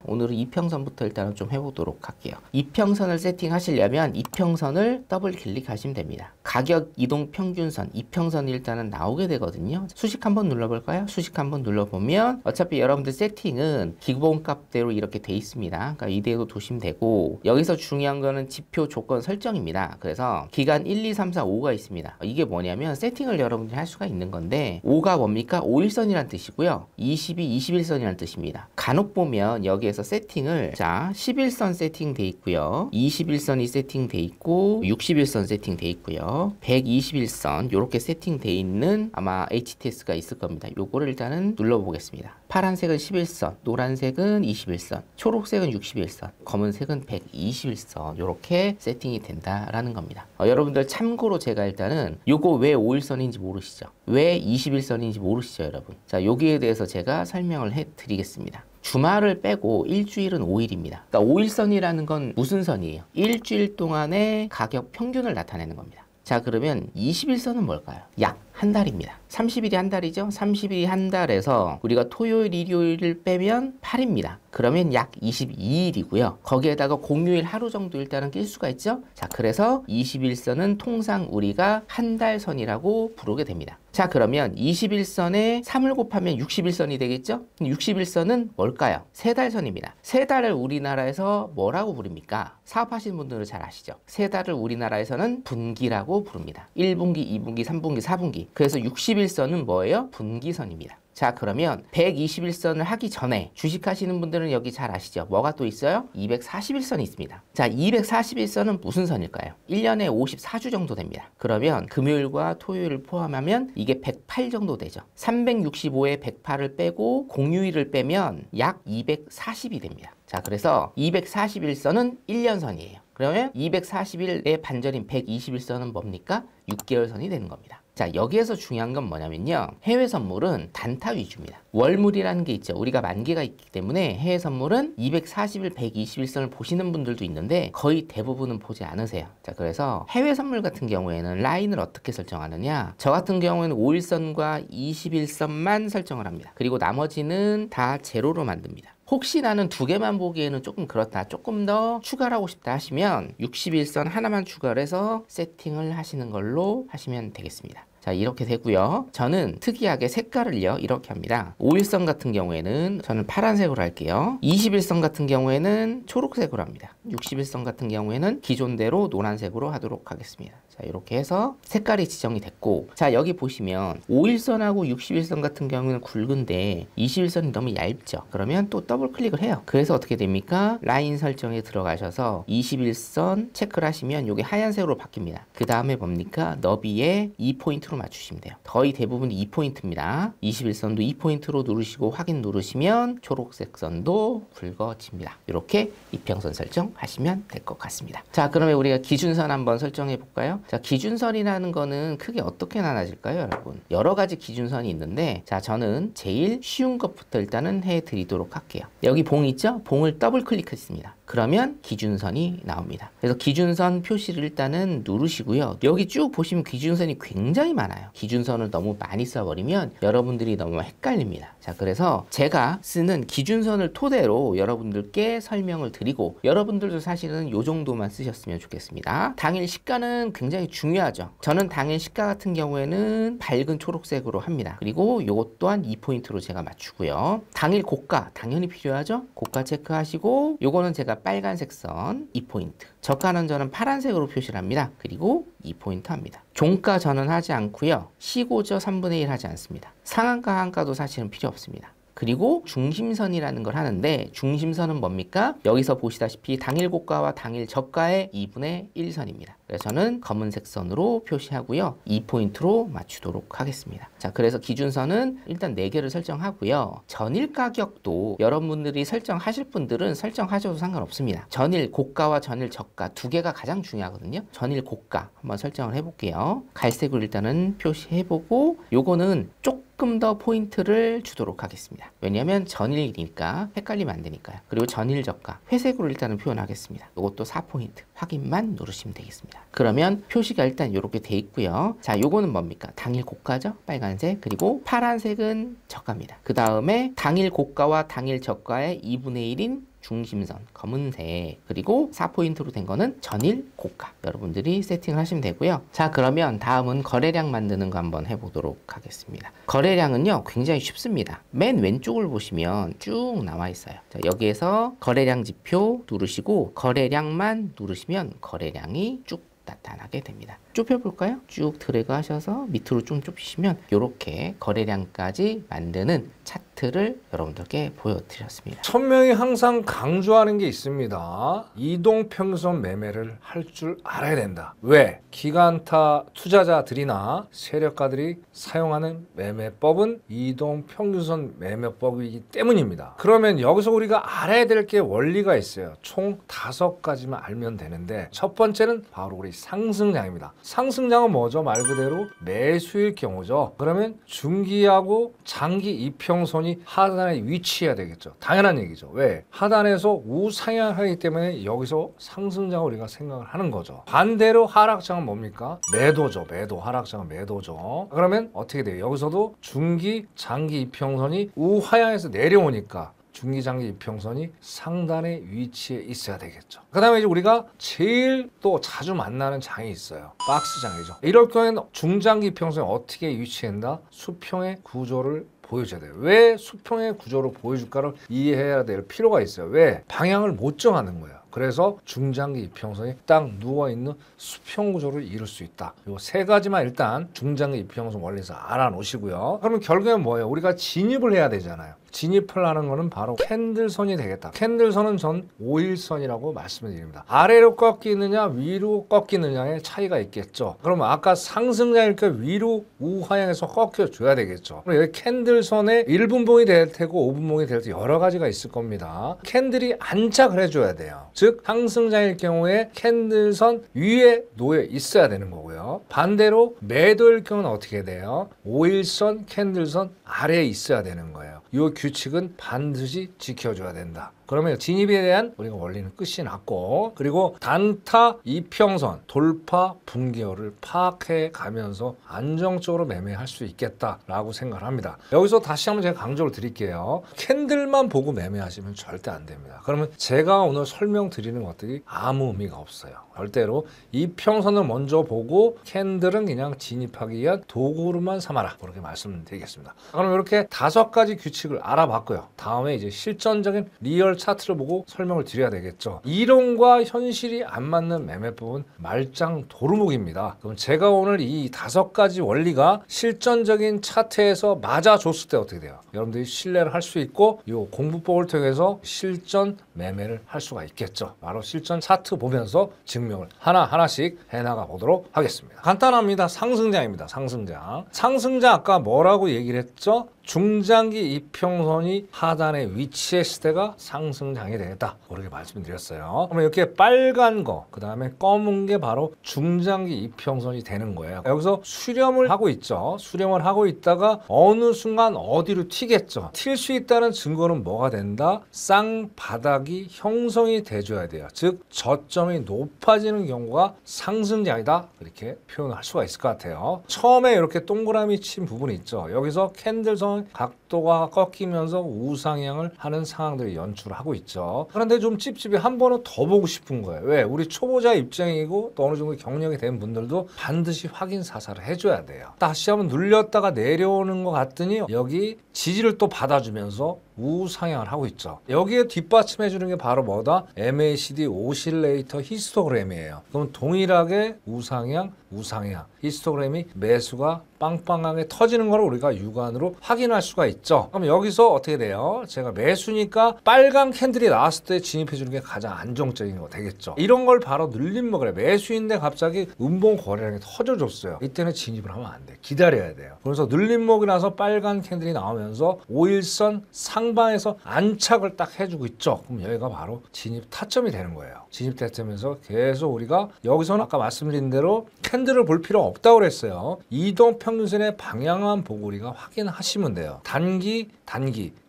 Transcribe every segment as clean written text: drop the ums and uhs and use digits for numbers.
오늘은 이평선부터 일단은 좀 해보도록 할게요. 이평선을 세팅하시려면 이평선을 더블 클릭하시면 됩니다. 가격 이동 평균선, 이평선이 일단은 나오게 되거든요. 수식 한번 눌러볼까요? 수식 한번 눌러보면 어차피 여러분들 세팅은 기본값대로 이렇게 돼 있습니다. 그러니까 이대로 두시면 되고, 여기서 중요한 거는 지표 조건 설정입니다. 그래서 기간 1, 2, 3, 4, 5가 있습니다. 이게 뭐냐면 세팅을 여러분들이 할 수가 있는 건데, 5가 뭡니까? 5일선이란 뜻이고요. 22, 21선이란 뜻입니다. 간혹 보면 여기에서 세팅을, 자, 11선 세팅돼 있고요. 21선이 세팅돼 있고, 61선 세팅돼 있고요. 121선 요렇게 세팅돼 있는 아마 HTS가 있을 겁니다. 요거를 일단은 눌러보겠습니다. 파란색은 11선, 노란색은 21선, 초록색은 61선, 검은색은 121선 요렇게 세팅이 된다라는 겁니다. 여러분들 참고로 제가 일단은 요거 왜 5일선인지 모르시죠? 왜 21선인지 모르시죠, 여러분? 자, 여기에 대해서 제가 설명을 해 드리겠습니다. 주말을 빼고 일주일은 5일입니다. 그러니까 5일선이라는 건 무슨 선이에요? 일주일 동안의 가격 평균을 나타내는 겁니다. 자, 그러면 21선은 뭘까요? 약 한 달입니다. 30일이 한 달이죠? 30일이 한 달에서 우리가 토요일, 일요일을 빼면 8입니다. 그러면 약 22일이고요. 거기에다가 공휴일 하루 정도 일단은 낄 수가 있죠? 자, 그래서 21선은 통상 우리가 한 달 선이라고 부르게 됩니다. 자, 그러면 21선에 3을 곱하면 61선이 되겠죠? 61선은 뭘까요? 세 달 선입니다. 세 달을 우리나라에서 뭐라고 부릅니까? 사업하시는 분들은 잘 아시죠? 세 달을 우리나라에서는 분기라고 부릅니다. 1분기, 2분기, 3분기, 4분기. 그래서 61선은 뭐예요? 분기선입니다. 자, 그러면 121선을 하기 전에 주식하시는 분들은 여기 잘 아시죠? 뭐가 또 있어요? 241선이 있습니다. 자, 241선은 무슨 선일까요? 1년에 54주 정도 됩니다. 그러면 금요일과 토요일을 포함하면 이게 108 정도 되죠. 365에 108을 빼고 공휴일을 빼면 약 240이 됩니다. 자, 그래서 241선은 1년선이에요. 그러면 240일의 반절인 121선은 뭡니까? 6개월선이 되는 겁니다. 자, 여기에서 중요한 건 뭐냐면요. 해외 선물은 단타 위주입니다. 월물이라는 게 있죠. 우리가 만기가 있기 때문에 해외 선물은 240일, 121선을 보시는 분들도 있는데 거의 대부분은 보지 않으세요. 자, 그래서 해외 선물 같은 경우에는 라인을 어떻게 설정하느냐. 저 같은 경우에는 5일선과 21선만 설정을 합니다. 그리고 나머지는 다 제로로 만듭니다. 혹시 나는 두 개만 보기에는 조금 그렇다, 조금 더 추가를 하고 싶다 하시면 61선 하나만 추가를 해서 세팅을 하시는 걸로 하시면 되겠습니다. 자, 이렇게 되고요. 저는 특이하게 색깔을요, 이렇게 합니다. 5일선 같은 경우에는 저는 파란색으로 할게요. 21선 같은 경우에는 초록색으로 합니다. 61선 같은 경우에는 기존대로 노란색으로 하도록 하겠습니다. 자, 이렇게 해서 색깔이 지정이 됐고, 자, 여기 보시면 5일선하고 61선 같은 경우는 굵은데 21선이 너무 얇죠. 그러면 또 더블 클릭을 해요. 그래서 어떻게 됩니까? 라인 설정에 들어가셔서 21선 체크를 하시면 이게 하얀색으로 바뀝니다. 그 다음에 뭡니까? 너비에 2포인트로 맞추시면 돼요. 거의 대부분 2포인트입니다. 21선도 2포인트로 누르시고 확인 누르시면 초록색 선도 굵어집니다. 이렇게 이평선 설정하시면 될 것 같습니다. 자, 그러면 우리가 기준선 한번 설정해 볼까요? 자, 기준선이라는 거는 크게 어떻게 나눠질까요, 여러분? 여러 가지 기준선이 있는데, 자, 저는 제일 쉬운 것부터 일단은 해드리도록 할게요. 여기 봉 있죠? 봉을 더블 클릭했습니다. 그러면 기준선이 나옵니다. 그래서 기준선 표시를 일단은 누르시고요. 여기 쭉 보시면 기준선이 굉장히 많아요. 기준선을 너무 많이 써버리면 여러분들이 너무 헷갈립니다. 자, 그래서 제가 쓰는 기준선을 토대로 여러분들께 설명을 드리고, 여러분들도 사실은 요 정도만 쓰셨으면 좋겠습니다. 당일 시가는 굉장히 중요하죠. 저는 당일 시가 같은 경우에는 밝은 초록색으로 합니다. 그리고 요것 또한 2포인트로 제가 맞추고요. 당일 고가 당연히 필요하죠. 고가 체크하시고, 요거는 제가 빨간색 선 2포인트, 저가는 저는 파란색으로 표시를 합니다. 그리고 2포인트 합니다. 종가 저는 하지 않고요. 시고저 3분의 1 하지 않습니다. 상한가 하한가도 사실은 필요 없습니다. 그리고 중심선이라는 걸 하는데, 중심선은 뭡니까? 여기서 보시다시피 당일 고가와 당일 저가의 2분의 1선입니다. 그래서 저는 검은색 선으로 표시하고요. 2포인트로 맞추도록 하겠습니다. 자, 그래서 기준선은 일단 4개를 설정하고요. 전일 가격도 여러분들이 설정하실 분들은 설정하셔도 상관없습니다. 전일 고가와 전일 저가 두 개가 가장 중요하거든요. 전일 고가 한번 설정을 해볼게요. 갈색으로 일단은 표시해보고, 요거는 조금 더 포인트를 주도록 하겠습니다. 왜냐하면 전일이니까 헷갈리면 안 되니까요. 그리고 전일 저가 회색으로 일단은 표현하겠습니다. 이것도 4포인트 확인만 누르시면 되겠습니다. 그러면 표시가 일단 이렇게 돼 있고요. 자, 요거는 뭡니까? 당일 고가죠? 빨간색. 그리고 파란색은 저가입니다. 그 다음에 당일 고가와 당일 저가의 2분의 1인 중심선 검은색, 그리고 4포인트로 된 거는 전일 고가, 여러분들이 세팅을 하시면 되고요. 자, 그러면 다음은 거래량 만드는 거 한번 해보도록 하겠습니다. 거래량은요 굉장히 쉽습니다. 맨 왼쪽을 보시면 쭉 나와 있어요. 자, 여기에서 거래량 지표 누르시고 거래량만 누르시면 거래량이 쭉 나타나게 됩니다. 좁혀볼까요? 쭉 드래그 하셔서 밑으로 좀 좁히시면 이렇게 거래량까지 만드는 차트를 여러분들께 보여드렸습니다. 천명이 항상 강조하는 게 있습니다. 이동평선 매매를 할 줄 알아야 된다. 왜? 기관타 투자자들이나 세력가들이 사용하는 매매법은 이동평균선 매매법이기 때문입니다. 그러면 여기서 우리가 알아야 될 게 원리가 있어요. 총 5가지만 알면 되는데, 첫 번째는 바로 우리 상승장입니다. 상승장은 뭐죠? 말 그대로 매수일 경우죠. 그러면 중기하고 장기 이평선이 하단에 위치해야 되겠죠. 당연한 얘기죠. 왜? 하단에서 우상향을 하기 때문에 여기서 상승장을 우리가 생각을 하는 거죠. 반대로 하락장은 뭡니까? 매도죠. 매도. 하락장은 매도죠. 그러면 어떻게 돼요? 여기서도 중기, 장기 이평선이 우하향에서 내려오니까 중기, 장기 이평선이 상단에 위치해 있어야 되겠죠. 그 다음에 이제 우리가 제일 또 자주 만나는 장이 있어요. 박스장이죠. 이럴 경우에는 중장기 이평선이 어떻게 위치한다? 수평의 구조를 보여줘야 돼요. 왜 수평의 구조를 보여줄까를 이해해야 될 필요가 있어요. 왜? 방향을 못 정하는 거예요. 그래서 중장기 이평선이 딱 누워있는 수평 구조를 이룰 수 있다. 이 3가지만 일단 중장기 이평선 원리에서 알아놓으시고요. 그러면 결국엔 뭐예요? 우리가 진입을 해야 되잖아요. 진입을 하는 거는 바로 캔들선이 되겠다. 캔들선은 전 5일선이라고 말씀을 드립니다. 아래로 꺾이느냐 위로 꺾이느냐의 차이가 있겠죠. 그러면 아까 상승장이니까 위로 우하향에서 꺾여줘야 되겠죠. 그럼 여기 캔들선에 1분봉이 될 테고 5분봉이 될 테 여러 가지가 있을 겁니다. 캔들이 안착을 해줘야 돼요. 즉 상승장일 경우에 캔들선 위에 놓여 있어야 되는 거고요. 반대로 매도일 경우는 어떻게 돼요? 5일선 캔들선 아래에 있어야 되는 거예요. 이 규칙은 반드시 지켜줘야 된다. 그러면 진입에 대한 우리가 원리는 끝이 났고, 그리고 단타 이평선 돌파 붕괴를 파악해 가면서 안정적으로 매매할 수 있겠다라고 생각을 합니다. 여기서 다시 한번 제가 강조를 드릴게요. 캔들만 보고 매매하시면 절대 안 됩니다. 그러면 제가 오늘 설명드리는 것들이 아무 의미가 없어요. 절대로 이평선을 먼저 보고 캔들은 그냥 진입하기 위한 도구로만 삼아라, 그렇게 말씀드리겠습니다. 그럼 이렇게 5가지 규칙을 알아봤고요. 다음에 이제 실전적인 리얼 차트를 보고 설명을 드려야 되겠죠. 이론과 현실이 안 맞는 매매법은 말짱 도루묵입니다. 그럼 제가 오늘 이 5가지 원리가 실전적인 차트에서 맞아줬을 때 어떻게 돼요? 여러분들이 신뢰를 할 수 있고 이 공부법을 통해서 실전 매매를 할 수가 있겠죠. 바로 실전 차트 보면서 증명을 하나하나씩 해나가 보도록 하겠습니다. 간단합니다. 상승장입니다. 상승장. 상승장 아까 뭐라고 얘기를 했죠? 중장기 이평선이 하단에 위치했을 때가 상승장이 되겠다, 그렇게 말씀드렸어요. 그러면 이렇게 빨간 거, 그 다음에 검은 게 바로 중장기 이평선이 되는 거예요. 여기서 수렴을 하고 있죠. 수렴을 하고 있다가 어느 순간 어디로 튀겠죠. 튈 수 있다는 증거는 뭐가 된다? 쌍바닥이 형성이 돼줘야 돼요. 즉 저점이 높아지는 경우가 상승장이다, 이렇게 표현할 수가 있을 것 같아요. 처음에 이렇게 동그라미 친 부분이 있죠. 여기서 캔들선 각도가 꺾이면서 우상향을 하는 상황들이 연출하고 있죠. 그런데 좀 찝찝이 한 번은 더 보고 싶은 거예요. 왜? 우리 초보자 입장이고 또 어느 정도 경력이 된 분들도 반드시 확인 사살을 해줘야 돼요. 다시 한번 눌렸다가 내려오는 것 같더니 여기 지지를 또 받아주면서 우상향을 하고 있죠. 여기에 뒷받침해 주는 게 바로 뭐다? MACD 오실레이터 히스토그램이에요. 그럼 동일하게 우상향, 우상향, 히스토그램이 매수가 빵빵하게 터지는 걸 우리가 육안으로 확인할 수가 있죠. 그럼 여기서 어떻게 돼요? 제가 매수니까 빨간 캔들이 나왔을 때 진입해 주는 게 가장 안정적인 거 되겠죠. 이런 걸 바로 눌림목이래. 매수인데 갑자기 음봉 거래량이 터져줬어요. 이때는 진입을 하면 안 돼. 기다려야 돼요. 그래서 눌림목이 나서 빨간 캔들이 나오면서 5일선 상방에서 안착을 딱 해주고 있죠. 그럼 여기가 바로 진입 타점이 되는 거예요. 진입 타점에서 계속 우리가 여기서는 아까 말씀드린 대로 캔들을 볼 필요 없다고 그랬어요. 이동 평균선의 방향만 보고 우리가 확인하시면 돼요. 단기,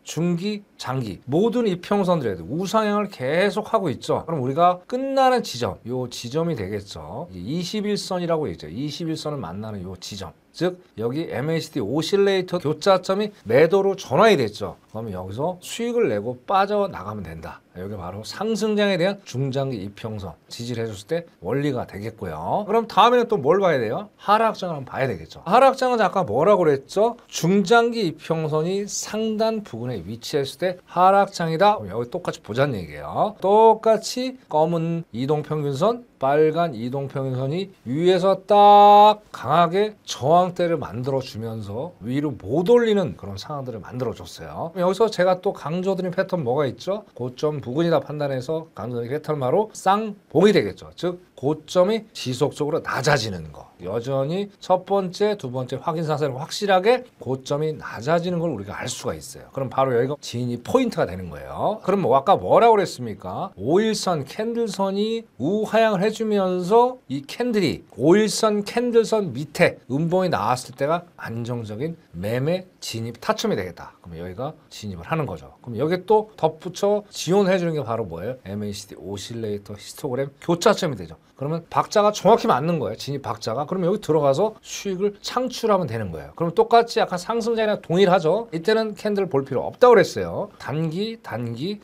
중기, 장기 모든 이평선들에도 우상향을 계속 하고 있죠. 그럼 우리가 끝나는 지점, 요 지점이 되겠죠. 21선이라고 있죠. 21선을 만나는 요 지점. 즉 여기 MACD 오실레이터 교차점이 매도로 전환이 됐죠. 그러면 여기서 수익을 내고 빠져나가면 된다. 여기 바로 상승장에 대한 중장기 이평선 지지를 해줬을 때 원리가 되겠고요. 그럼 다음에는 또 뭘 봐야 돼요? 하락장을 한번 봐야 되겠죠. 하락장은 아까 뭐라고 그랬죠? 중장기 이평선이 상단 부근에 위치했을 때 하락장이다. 여기 똑같이 보자는 얘기예요. 똑같이 검은 이동평균선, 빨간 이동평균선이 위에서 딱 강하게 저항대를 만들어주면서 위로 못 올리는 그런 상황들을 만들어줬어요. 여기서 제가 또 강조드린 패턴 뭐가 있죠? 고점 부근이다 판단해서 강조드린 패턴 바로 쌍봉이 되겠죠. 즉 고점이 지속적으로 낮아지는 거. 여전히 첫 번째, 두 번째 확인 사슬을 확실하게 고점이 낮아지는 걸 우리가 알 수가 있어요. 그럼 바로 여기가 진입 포인트가 되는 거예요. 그럼 뭐 아까 뭐라고 그랬습니까? 5일선 캔들선이 우하향을 해주면서 이 캔들이 5일선 캔들선 밑에 음봉이 나왔을 때가 안정적인 매매 진입 타점이 되겠다. 그럼 여기가 진입을 하는 거죠. 그럼 여기 또 덧붙여 지원해 주는 게 바로 뭐예요? MACD 오실레이터 히스토그램 교차점이 되죠. 그러면 박자가 정확히 맞는 거예요. 진입 박자가. 그러면 여기 들어가서 수익을 창출하면 되는 거예요. 그럼 똑같이 약간 상승장이랑 동일하죠. 이때는 캔들을 볼 필요 없다고 그랬어요. 단기,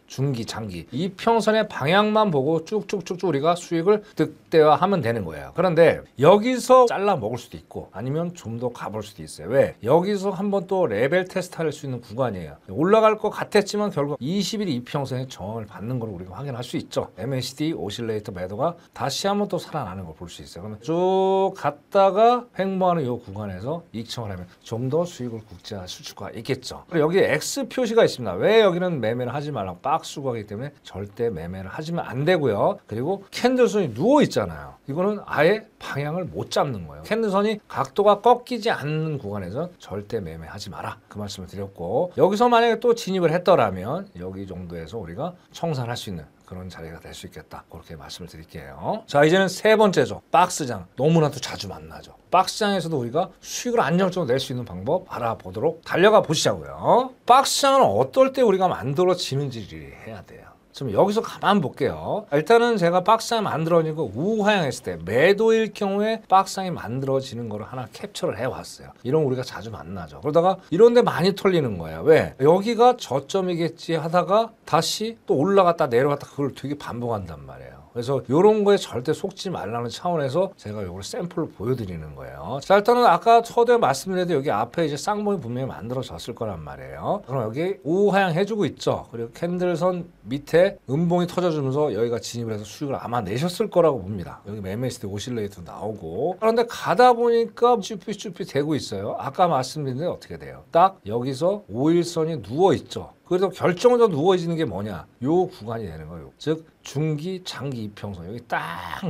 중기, 장기. 이 평선의 방향만 보고 쭉쭉쭉쭉 우리가 수익을 득대화하면 되는 거예요. 그런데 여기서 잘라 먹을 수도 있고 아니면 좀 더 가볼 수도 있어요. 왜? 여기서 한번 또 레벨 테스트 할 수 있는 구간이에요. 올라갈 것 같았지만 결국 20일 이평선의 저항을 받는 걸 우리가 확인할 수 있죠. MACD 오실레이터 매도가 다시 한번 또 살아나는 걸 볼 수 있어요. 그러면 쭉 갔다가 횡보하는 이 구간에서 이익청을 하면 좀 더 수익을 국제화실 수가 있겠죠. 그리고 여기 X 표시가 있습니다. 왜 여기는 매매를 하지 말라고 박스구간이기 때문에 절대 매매를 하시면 안 되고요. 그리고 캔들선이 누워 있잖아요. 이거는 아예 방향을 못 잡는 거예요. 캔들선이 각도가 꺾이지 않는 구간에서 절대 매매하지 마라. 그 말씀을 드렸고 여기서 만약에 또 진입을 했더라면 여기 정도에서 우리가 청산할 수 있는 그런 자리가 될 수 있겠다. 그렇게 말씀을 드릴게요. 자, 이제는 세 번째죠. 박스장. 너무나도 자주 만나죠. 박스장에서도 우리가 수익을 안정적으로 낼 수 있는 방법 알아보도록 달려가 보시자고요. 박스장은 어떨 때 우리가 만들어지는지를 해야 돼요. 지금 여기서 가만 볼게요. 일단은 제가 박스장이 만들어지고 우하향했을 때 매도일 경우에 박스장이 만들어지는 거를 하나 캡처를 해왔어요. 이런 우리가 자주 만나죠. 그러다가 이런 데 많이 털리는 거예요. 왜? 여기가 저점이겠지 하다가 다시 또 올라갔다 내려갔다 그걸 되게 반복한단 말이에요. 그래서 이런 거에 절대 속지 말라는 차원에서 제가 이걸 샘플로 보여드리는 거예요. 자, 일단은 아까 처음에 말씀드렸는데 여기 앞에 이제 쌍봉이 분명히 만들어졌을 거란 말이에요. 그럼 여기 우하향 해주고 있죠. 그리고 캔들선 밑에 음봉이 터져주면서 여기가 진입을 해서 수익을 아마 내셨을 거라고 봅니다. 여기 MACD 오실레이터 나오고. 그런데 가다 보니까 쭈삣쭈삣 되고 있어요. 아까 말씀드렸는데 어떻게 돼요? 딱 여기서 5일선이 누워있죠. 그래도 결정적으로 누워있는 게 뭐냐? 요 구간이 되는 거예요. 즉 중기, 장기 이평선 여기 딱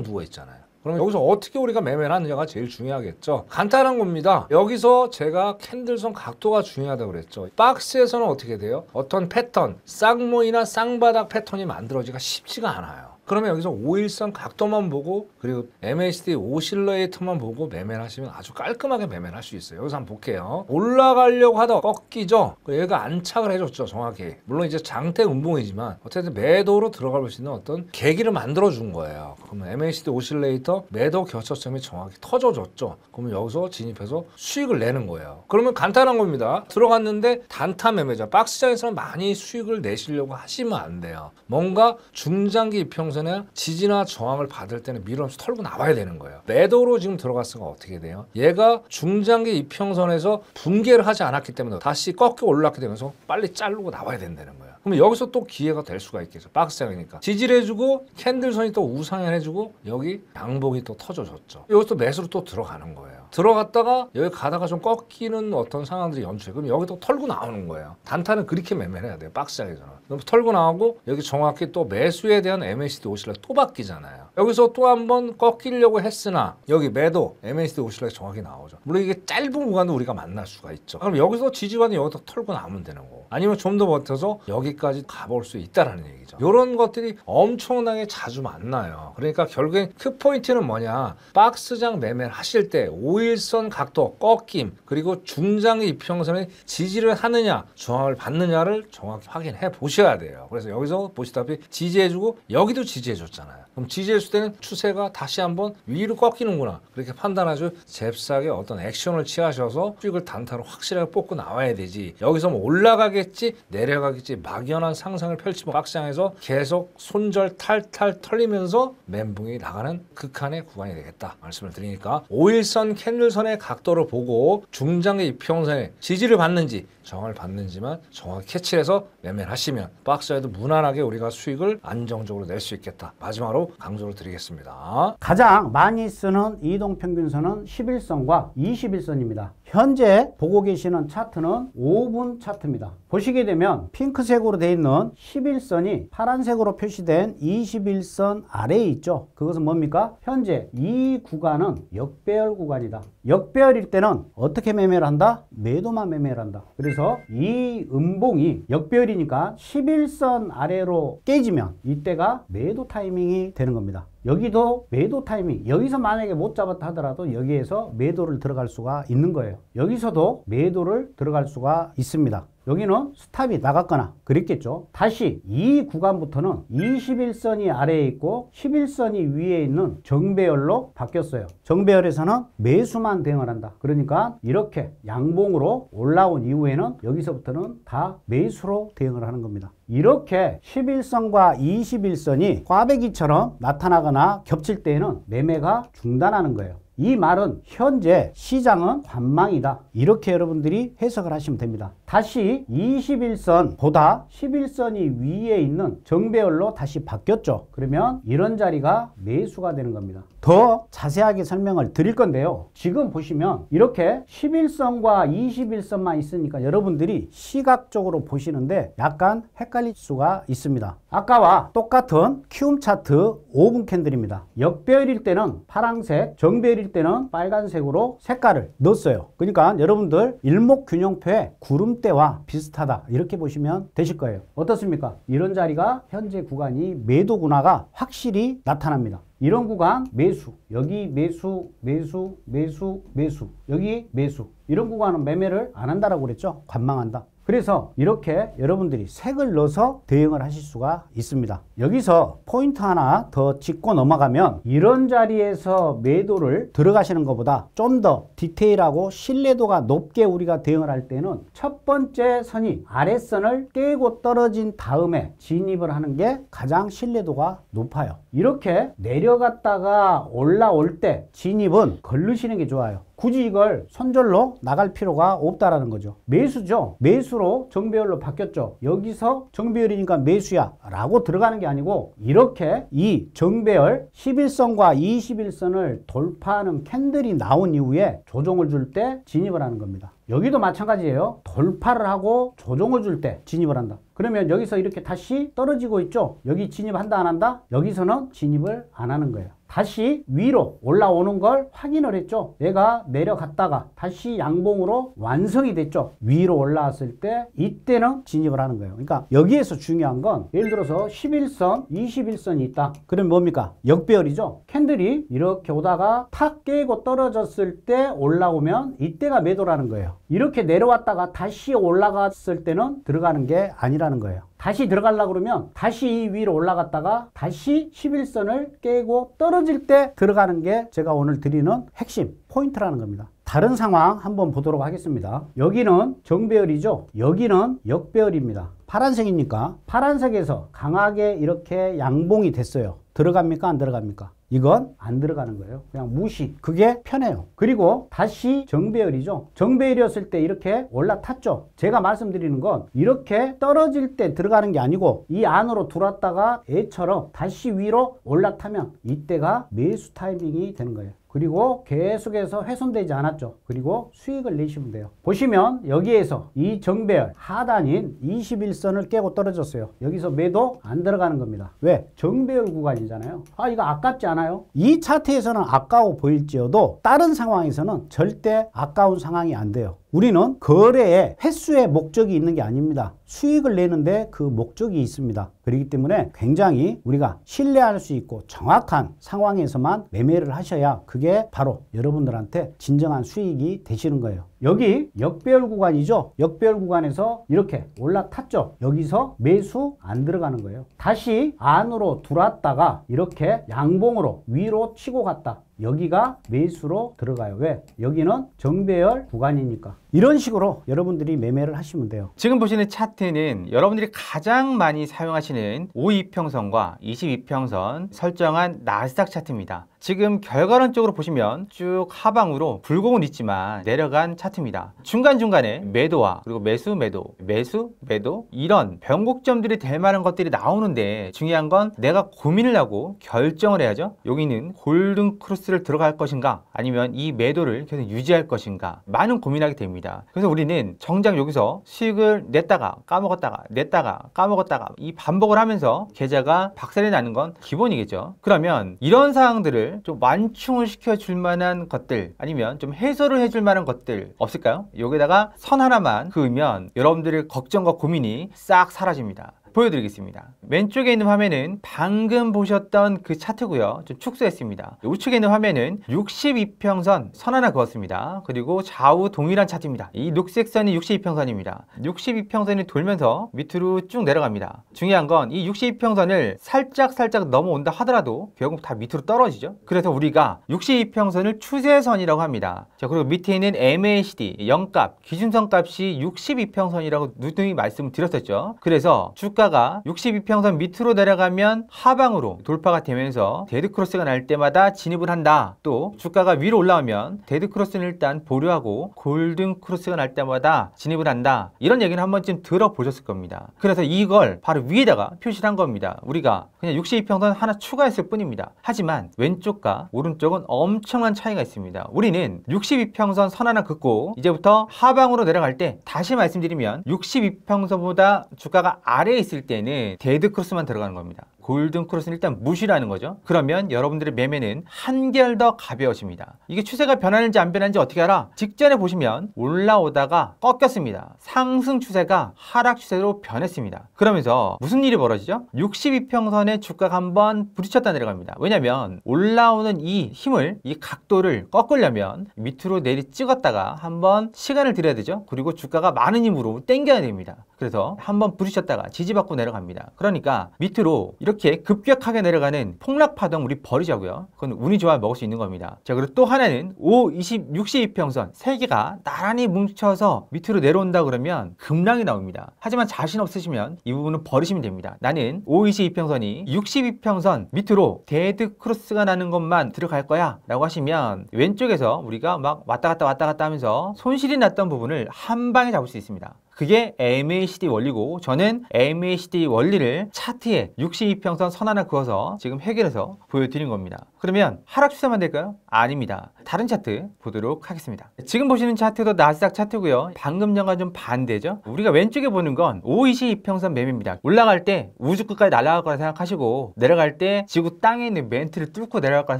누워있잖아요. 그럼 여기서 어떻게 우리가 매매를 하느냐가 제일 중요하겠죠. 간단한 겁니다. 여기서 제가 캔들선 각도가 중요하다고 그랬죠. 박스에서는 어떻게 돼요? 어떤 패턴, 쌍모이나 쌍바닥 패턴이 만들어지기가 쉽지가 않아요. 그러면 여기서 5일선 각도만 보고 그리고 MACD 오실레이터만 보고 매매를 하시면 아주 깔끔하게 매매를 할 수 있어요. 여기서 한번 볼게요. 올라가려고 하다가 꺾이죠. 얘가 안착을 해줬죠. 정확히. 물론 이제 장대 음봉이지만 어쨌든 매도로 들어갈 수 있는 어떤 계기를 만들어준 거예요. 그러면 MACD 오실레이터 매도 교차점이 정확히 터져줬죠. 그러면 여기서 진입해서 수익을 내는 거예요. 그러면 간단한 겁니다. 들어갔는데 단타 매매자. 박스장에서는 많이 수익을 내시려고 하시면 안 돼요. 뭔가 중장기 이평선에 지지나 저항을 받을 때는 밀어서 털고 나와야 되는 거예요. 매도로 지금 들어갔으니까 어떻게 돼요? 얘가 중장기 이평선에서 붕괴를 하지 않았기 때문에 다시 꺾여 올랐게 되면서 빨리 자르고 나와야 된다는 거예요. 그럼 여기서 또 기회가 될 수가 있겠죠. 박스장이니까. 지지를 해주고 캔들선이 또 우상향 해주고 여기 양봉이 또 터져줬죠. 여기서 매수로 또 들어가는 거예요. 들어갔다가 여기 가다가 좀 꺾이는 어떤 상황들이 연출해. 그럼 여기 또 털고 나오는 거예요. 단타는 그렇게 매매를 해야 돼요. 박스장에서는. 그럼 털고 나오고 여기 정확히 또 매수에 대한 MACD 오실레이터 또 바뀌잖아요. 여기서 또 한번 꺾이려고 했으나 여기 매도 MACD 오실레이터 정확히 나오죠. 물론 이게 짧은 구간도 우리가 만날 수가 있죠. 그럼 여기서 지지반이 여기서 털고 나오면 되는 거고 아니면 좀 더 버텨서 여기까지 가볼 수 있다라는 얘기죠. 이런 것들이 엄청나게 자주 만나요. 그러니까 결국엔 그 포인트는 뭐냐? 박스장 매매를 하실 때 5일 5일선 각도, 꺾임, 그리고 중장기 이평선의 지지를 하느냐, 저항을 받느냐를 정확히 확인해 보셔야 돼요. 그래서 여기서 보시다시피 지지해주고 여기도 지지해줬잖아요. 그럼 지지했을 때는 추세가 다시 한번 위로 꺾이는구나, 그렇게 판단하죠. 잽싸게 어떤 액션을 취하셔서 수익을 단타로 확실하게 뽑고 나와야 되지, 여기서 뭐 올라가겠지 내려가겠지 막연한 상상을 펼치고 박스장에서 계속 손절 탈탈 털리면서 멘붕이 나가는 극한의 구간이 되겠다 말씀을 드리니까, 5일선 캔들선의 각도를 보고 중장기 이평선의 지지를 받는지 저항을 받는지만 정확히 캐치해서 매매를 하시면 박스에도 무난하게 우리가 수익을 안정적으로 낼 수 있겠다, 마지막으로 강조를 드리겠습니다. 가장 많이 쓰는 이동평균선은 11선과 21선입니다. 현재 보고 계시는 차트는 5분 차트입니다. 보시게 되면 핑크색으로 되어 있는 11선이 파란색으로 표시된 21선 아래에 있죠. 그것은 뭡니까? 현재 이 구간은 역배열 구간이다. 역배열일 때는 어떻게 매매를 한다? 매도만 매매를 한다. 그래서 이 음봉이 역배열이니까 11선 아래로 깨지면 이때가 매도 타이밍이 되는 겁니다. 여기도 매도 타이밍, 여기서 만약에 못 잡았다 하더라도 여기에서 매도를 들어갈 수가 있는 거예요. 여기서도 매도를 들어갈 수가 있습니다. 여기는 스탑이 나갔거나 그랬겠죠. 다시 이 구간부터는 21선이 아래에 있고 11선이 위에 있는 정배열로 바뀌었어요. 정배열에서는 매수만 대응을 한다. 그러니까 이렇게 양봉으로 올라온 이후에는 여기서부터는 다 매수로 대응을 하는 겁니다. 이렇게 11선과 21선이 꽈배기처럼 나타나거나 겹칠 때에는 매매가 중단하는 거예요. 이 말은 현재 시장은 관망이다, 이렇게 여러분들이 해석을 하시면 됩니다. 다시 21선보다 11선이 위에 있는 정배열로 다시 바뀌었죠. 그러면 이런 자리가 매수가 되는 겁니다. 더 자세하게 설명을 드릴 건데요, 지금 보시면 이렇게 11선과 21선만 있으니까 여러분들이 시각적으로 보시는데 약간 헷갈릴 수가 있습니다. 아까와 똑같은 키움 차트 5분 캔들입니다. 역배열일 때는 파란색, 정배열일 때는 빨간색으로 색깔을 넣었어요. 그러니까 여러분들 일목균형표의 구름대와 비슷하다, 이렇게 보시면 되실 거예요. 어떻습니까? 이런 자리가 현재 구간이 매도구나가 확실히 나타납니다. 이런 구간 매수, 여기 매수, 매수, 매수, 매수, 여기 매수, 이런 구간은 매매를 안 한다라고 그랬죠. 관망한다. 그래서 이렇게 여러분들이 색을 넣어서 대응을 하실 수가 있습니다. 여기서 포인트 하나 더 짚고 넘어가면, 이런 자리에서 매도를 들어가시는 것보다 좀 더 디테일하고 신뢰도가 높게 우리가 대응을 할 때는 첫 번째 선이 아랫선을 깨고 떨어진 다음에 진입을 하는 게 가장 신뢰도가 높아요. 이렇게 내려갔다가 올라올 때 진입은 걸르시는 게 좋아요. 굳이 이걸 손절로 나갈 필요가 없다라는 거죠. 매수죠. 매수로 정배열로 바뀌었죠. 여기서 정배열이니까 매수야 라고 들어가는 게 아니고, 이렇게 이 정배열 11선과 21선을 돌파하는 캔들이 나온 이후에 조정을 줄 때 진입을 하는 겁니다. 여기도 마찬가지예요. 돌파를 하고 조정을 줄 때 진입을 한다. 그러면 여기서 이렇게 다시 떨어지고 있죠. 여기 진입한다 안 한다? 여기서는 진입을 안 하는 거예요. 다시 위로 올라오는 걸 확인을 했죠. 얘가 내려갔다가 다시 양봉으로 완성이 됐죠. 위로 올라왔을 때 이때는 진입을 하는 거예요. 그러니까 여기에서 중요한 건, 예를 들어서 11선, 21선이 있다. 그럼 뭡니까? 역배열이죠. 캔들이 이렇게 오다가 탁 깨고 떨어졌을 때 올라오면 이때가 매도라는 거예요. 이렇게 내려왔다가 다시 올라갔을 때는 들어가는 게 아니라는 거예요. 다시 들어가려고 그러면 다시 이 위로 올라갔다가 다시 11선을 깨고 떨어질 때 들어가는 게 제가 오늘 드리는 핵심 포인트라는 겁니다. 다른 상황 한번 보도록 하겠습니다. 여기는 정배열이죠. 여기는 역배열입니다. 파란색이니까 파란색에서 강하게 이렇게 양봉이 됐어요. 들어갑니까? 안 들어갑니까? 이건 안 들어가는 거예요. 그냥 무시. 그게 편해요. 그리고 다시 정배열이죠. 정배열이었을 때 이렇게 올라탔죠. 제가 말씀드리는 건 이렇게 떨어질 때 들어가는 게 아니고 이 안으로 들어왔다가 애처럼 다시 위로 올라타면 이때가 매수 타이밍이 되는 거예요. 그리고 계속해서 훼손되지 않았죠. 그리고 수익을 내시면 돼요. 보시면 여기에서 이 정배열 하단인 21선을 깨고 떨어졌어요. 여기서 매도 안 들어가는 겁니다. 왜? 정배열 구간이잖아요. 아, 이거 아깝지 않아요? 이 차트에서는 아까워 보일지어도 다른 상황에서는 절대 아까운 상황이 안 돼요. 우리는 거래의 횟수의 목적이 있는 게 아닙니다. 수익을 내는데 그 목적이 있습니다. 그렇기 때문에 굉장히 우리가 신뢰할 수 있고 정확한 상황에서만 매매를 하셔야 그게 바로 여러분들한테 진정한 수익이 되시는 거예요. 여기 역배열 구간이죠. 역배열 구간에서 이렇게 올라탔죠. 여기서 매수 안 들어가는 거예요. 다시 안으로 들어왔다가 이렇게 양봉으로 위로 치고 갔다. 여기가 매수로 들어가요. 왜? 여기는 정배열 구간이니까. 이런 식으로 여러분들이 매매를 하시면 돼요. 지금 보시는 차트는 여러분들이 가장 많이 사용하시는 52평선과 22평선 설정한 나스닥 차트입니다. 지금 결과론적으로 보시면 쭉 하방으로 굴곡은 있지만 내려간 차트입니다. 중간중간에 매도와 그리고 매수, 매도, 매수, 매도 이런 변곡점들이 될 만한 것들이 나오는데 중요한 건 내가 고민을 하고 결정을 해야죠. 여기는 골든 크로스를 들어갈 것인가 아니면 이 매도를 계속 유지할 것인가 많은 고민하게 됩니다. 그래서 우리는 정작 여기서 수익을 냈다가 까먹었다가 냈다가 까먹었다가 이 반복을 하면서 계좌가 박살이 나는 건 기본이겠죠. 그러면 이런 사항들을 좀 완충을 시켜줄 만한 것들 아니면 좀 해소를 해줄 만한 것들 없을까요? 여기다가 선 하나만 그으면 여러분들의 걱정과 고민이 싹 사라집니다. 보여드리겠습니다. 왼쪽에 있는 화면은 방금 보셨던 그 차트고요. 좀 축소했습니다. 우측에 있는 화면은 62평선 선 하나 그었습니다. 그리고 좌우 동일한 차트입니다. 이 녹색 선이 62평선입니다. 62평선이 돌면서 밑으로 쭉 내려갑니다. 중요한 건 이 62평선을 살짝 넘어온다 하더라도 결국 다 밑으로 떨어지죠. 그래서 우리가 62평선을 추세선이라고 합니다. 자, 그리고 밑에 있는 MACD 0값 기준선 값이 62평선이라고 누누이 말씀을 드렸었죠. 그래서 주가 가 62평선 밑으로 내려가면 하방으로 돌파가 되면서 데드크로스가 날 때마다 진입을 한다. 또 주가가 위로 올라오면 데드크로스는 일단 보류하고 골든크로스가 날 때마다 진입을 한다. 이런 얘기는 한 번쯤 들어보셨을 겁니다. 그래서 이걸 바로 위에다가 표시를 한 겁니다. 우리가 그냥 62평선 하나 추가했을 뿐입니다. 하지만 왼쪽과 오른쪽은 엄청난 차이가 있습니다. 우리는 62평선 선 하나 긋고 이제부터 하방으로 내려갈 때 다시 말씀드리면 62평선보다 주가가 아래에 있을 때는 데드크로스만 들어가는 겁니다. 골든크로스는 일단 무시라는 거죠. 그러면 여러분들의 매매는 한결 더 가벼워집니다. 이게 추세가 변하는지 안 변하는지 어떻게 알아? 직전에 보시면 올라오다가 꺾였습니다. 상승 추세가 하락 추세로 변했습니다. 그러면서 무슨 일이 벌어지죠? 62평선의 주가가 한번 부딪혔다 내려갑니다. 왜냐면 올라오는 이 힘을 이 각도를 꺾으려면 밑으로 내리 찍었다가 한번 시간을 들여야 되죠. 그리고 주가가 많은 힘으로 당겨야 됩니다. 그래서 한번 부딪혔다가 지지받고 내려갑니다. 그러니까 밑으로 이렇게 급격하게 내려가는 폭락파동 우리 버리자고요. 그건 운이 좋아 먹을 수 있는 겁니다. 자, 그리고 또 하나는 5, 20, 62평선 세 개가 나란히 뭉쳐서 밑으로 내려온다 그러면 급락이 나옵니다. 하지만 자신 없으시면 이 부분은 버리시면 됩니다. 나는 5, 22평선이 62평선 밑으로 데드 크로스가 나는 것만 들어갈 거야 라고 하시면 왼쪽에서 우리가 막 왔다 갔다 하면서 손실이 났던 부분을 한 방에 잡을 수 있습니다. 그게 MACD 원리고 저는 MACD 원리를 차트에 62평선 선 하나 그어서 지금 해결해서 보여드린 겁니다. 그러면 하락 추세만 될까요? 아닙니다. 다른 차트 보도록 하겠습니다. 지금 보시는 차트도 나스닥 차트고요. 방금 전과 좀 반대죠. 우리가 왼쪽에 보는 건 522평선 매매입니다. 올라갈 때 우주 끝까지 날아갈 거라 생각하시고 내려갈 때 지구 땅에 있는 멘트를 뚫고 내려갈 거라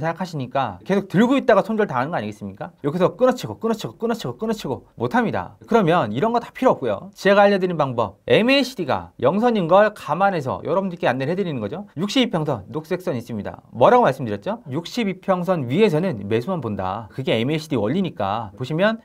생각하시니까 계속 들고 있다가 손절 당하는 거 아니겠습니까? 여기서 끊어치고 못합니다. 그러면 이런 거 다 필요 없고요. 제가 알려드린 방법 MACD가 0선인 걸 감안해서 여러분들께 안내를 해드리는 거죠. 62평선 녹색선 있습니다. 뭐라고 말씀드렸죠? 62평선 위에서는 매수만 본다. 그게 MACD 원리니까 보시면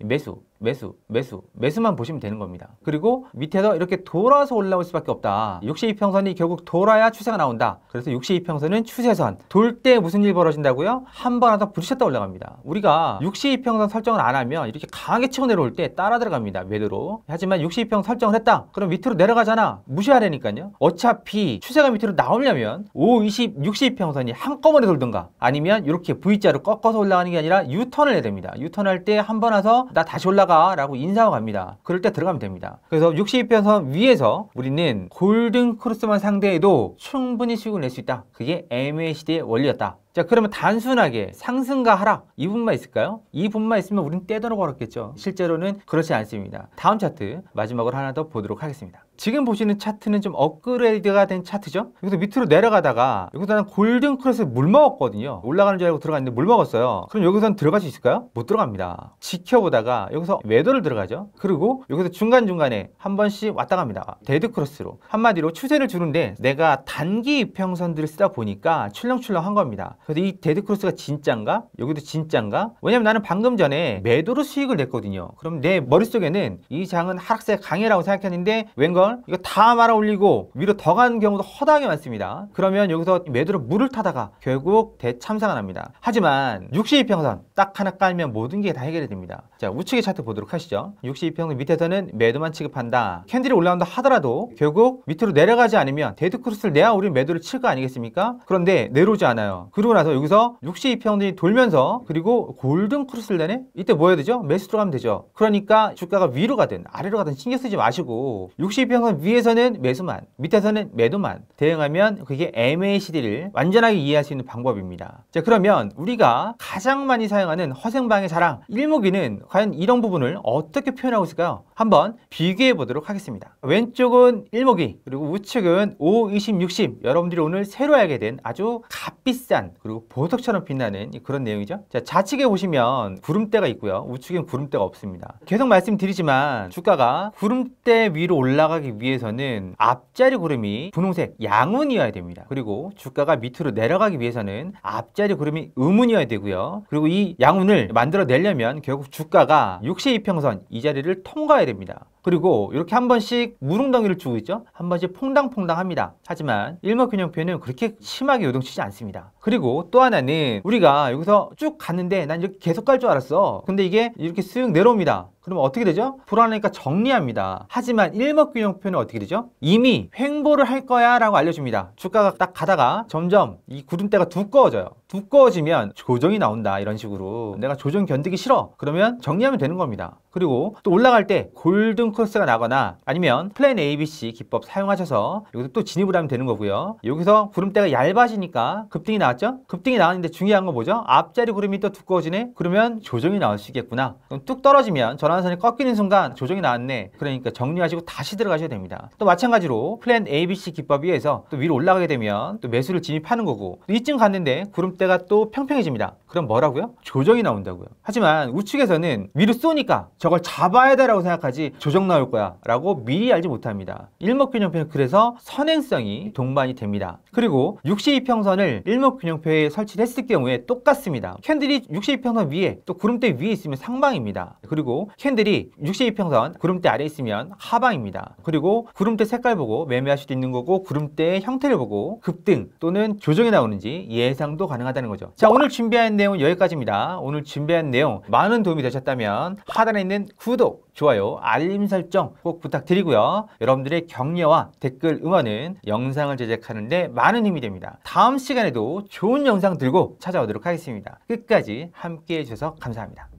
매수만 보시면 되는 겁니다. 그리고 밑에서 이렇게 돌아서 올라올 수밖에 없다. 62평선이 결국 돌아야 추세가 나온다. 그래서 62평선은 추세선. 돌 때 무슨 일 벌어진다고요? 한 번 하다 부딪혔다 올라갑니다. 우리가 62평선 설정을 안 하면 이렇게 강하게 치고 내려올 때 따라 들어갑니다. 매도로. 하지만 62평 설정을 했다. 그럼 밑으로 내려가잖아. 무시하라니까요. 어차피 추세가 밑으로 나오려면 5, 20, 62평선이 한꺼번에 돌든가 아니면 이렇게 V자로 꺾어서 올라가는 게 아니라 U턴을 해야 됩니다. U턴 할 때 한 번 와서 나 다시 올라가 라고 인사하고 갑니다. 그럴 때 들어가면 됩니다. 그래서 62평선 위에서 우리는 골든 크로스만 상대해도 충분히 수익을 낼 수 있다. 그게 MACD의 원리였다. 자, 그러면 단순하게 상승과 하락 이 부분만 있을까요? 이 부분만 있으면 우리는 떼돈을 벌었겠죠. 실제로는 그렇지 않습니다. 다음 차트 마지막으로 하나 더 보도록 하겠습니다. 지금 보시는 차트는 좀 업그레이드가 된 차트죠. 여기서 밑으로 내려가다가 여기서 난 골든 크로스에 물 먹었거든요. 올라가는 줄 알고 들어갔는데 물 먹었어요. 그럼 여기서는 들어갈 수 있을까요? 못 들어갑니다. 지켜보다가 여기서 매도를 들어가죠. 그리고 여기서 중간중간에 한 번씩 왔다 갑니다. 데드 크로스로. 한마디로 추세를 주는데 내가 단기 이평선들을 쓰다 보니까 출렁출렁한 겁니다. 그래서 이 데드 크로스가 진짠가? 여기도 진짠가? 왜냐면 나는 방금 전에 매도로 수익을 냈거든요. 그럼 내 머릿속에는 이 장은 하락세 강해라고 생각했는데 웬걸? 이거 다 말아 올리고 위로 더 가는 경우도 허다하게 많습니다. 그러면 여기서 매도로 물을 타다가 결국 대참사가 납니다. 하지만 62평선 딱 하나 깔면 모든 게 다 해결이 됩니다. 자, 우측의 차트 보도록 하시죠. 62평선 밑에서는 매도만 취급한다. 캔들이 올라온다 하더라도 결국 밑으로 내려가지 않으면 데드 크로스를 내야 우리 매도를 칠 거 아니겠습니까? 그런데 내려오지 않아요. 그러고 나서 여기서 62평선이 돌면서 그리고 골든 크로스를 내네? 이때 뭐 해야 되죠? 매수 들어가면 되죠. 그러니까 주가가 위로 가든 아래로 가든 신경 쓰지 마시고 62평선 위에서는 매수만, 밑에서는 매도만 대응하면 그게 MACD를 완전하게 이해할 수 있는 방법입니다. 자, 그러면 우리가 가장 많이 사용하는 허생방의 자랑 일목이는 과연 이런 부분을 어떻게 표현하고 있을까요? 한번 비교해 보도록 하겠습니다. 왼쪽은 일목이, 그리고 우측은 5, 20, 60. 여러분들이 오늘 새로 알게 된 아주 값비싼 그리고 보석처럼 빛나는 그런 내용이죠. 자, 좌측에 보시면 구름대가 있고요. 우측엔 구름대가 없습니다. 계속 말씀드리지만 주가가 구름대 위로 올라가기 위해서는 앞자리 구름이 분홍색 양운이어야 됩니다. 그리고 주가가 밑으로 내려가기 위해서는 앞자리 구름이 음운이어야 되고요. 그리고 이 양운을 만들어내려면 결국 주가가 62평선 이 자리를 통과해야 됩니다. 그리고 이렇게 한 번씩 무릉덩이를 주고 있죠. 한 번씩 퐁당퐁당 합니다. 하지만 일목균형표는 그렇게 심하게 요동치지 않습니다. 그리고 또 하나는 우리가 여기서 쭉 갔는데 난 이렇게 계속 갈 줄 알았어. 근데 이게 이렇게 쓱 내려옵니다. 그러면 어떻게 되죠? 불안하니까 정리합니다. 하지만 일목균형표는 어떻게 되죠? 이미 횡보를 할 거야 라고 알려줍니다. 주가가 딱 가다가 점점 이 구름대가 두꺼워져요. 두꺼워지면 조정이 나온다 이런 식으로. 내가 조정 견디기 싫어 그러면 정리하면 되는 겁니다. 그리고 또 올라갈 때 골든 크로스가 나거나 아니면 플랜 ABC 기법 사용하셔서 여기서 또 진입을 하면 되는 거고요. 여기서 구름대가 얇아지니까 급등이 나왔죠? 급등이 나왔는데 중요한 건 뭐죠? 앞자리 구름이 또 두꺼워지네? 그러면 조정이 나올 수 있겠구나. 그럼 뚝 떨어지면 전환선이 꺾이는 순간 조정이 나왔네. 그러니까 정리하시고 다시 들어가셔야 됩니다. 또 마찬가지로 플랜 ABC 기법에 의해서 또 위로 올라가게 되면 또 매수를 진입하는 거고, 또 이쯤 갔는데 구름대가 또 평평해집니다. 그럼 뭐라고요? 조정이 나온다고요. 하지만 우측에서는 위로 쏘니까 저걸 잡아야 돼라고 생각하지 조정 나올 거야 라고 미리 알지 못합니다. 일목균형표는 그래서 선행성이 동반이 됩니다. 그리고 62평선을 일목균형표에 설치를 했을 경우에 똑같습니다. 캔들이 62평선 위에 또 구름대 위에 있으면 상방입니다. 그리고 캔들이 62평선 구름대 아래에 있으면 하방입니다. 그리고 구름대 색깔 보고 매매할 수도 있는 거고, 구름대의 형태를 보고 급등 또는 조정이 나오는지 예상도 가능하다는 거죠. 자, 오늘 준비한 내용은 여기까지입니다. 오늘 준비한 내용 많은 도움이 되셨다면 하단에 있는 구독, 좋아요, 알림 설정 꼭 부탁드리고요. 여러분들의 격려와 댓글 응원은 영상을 제작하는 데 많은 힘이 됩니다. 다음 시간에도 좋은 영상 들고 찾아오도록 하겠습니다. 끝까지 함께 해주셔서 감사합니다.